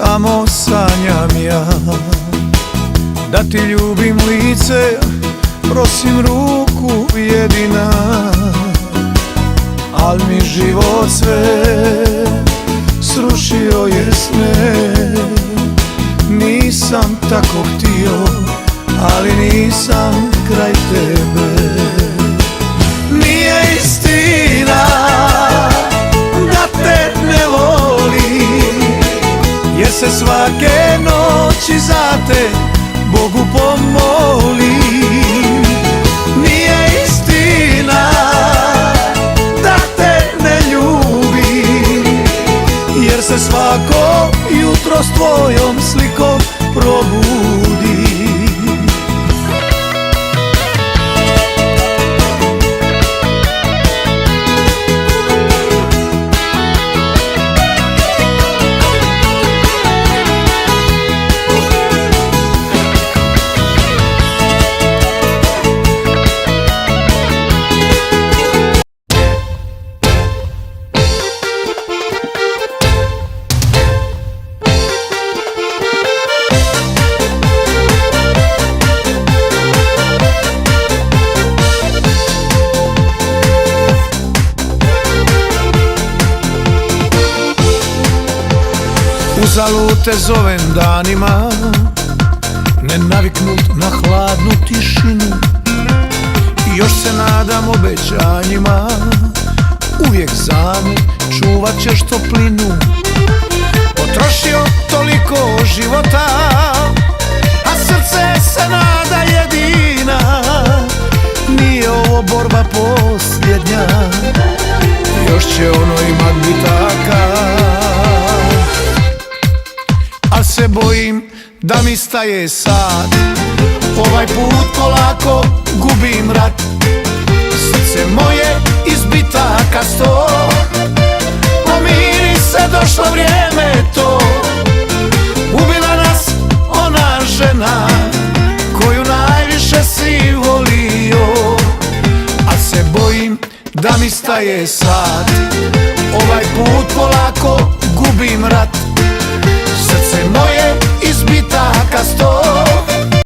Samo sanjam ja da ti ljubim lice, prosim ruku jedina, al mi život sve srušio je sne. Nisam tako htio, ali nisam kraj tebe. Nije istina da te ne volim, jer se svake noći za te Bogu pomolim. Nije istina da te ne ljubim, jer se svako jutro s tvojom slikom probudim. Uzalud te zovem danima, ne naviknut na hladnu tišinu. I još se nadam obećanjima, uvijek za me čuvat ćeš toplinu. Potrošio toliko života, a srce se nada jedina. Nije ovo borba posljednja, još će ono imat bitaka. Al se bojim da mi staje sad, ovaj put polako gubim rat. Srce moje iz bitaka sto, pomiri se, došlo vrijeme to. Ubila nas ona žena koju najviše si volio. Al se bojim da mi staje sad, ovaj put polako gubim rat.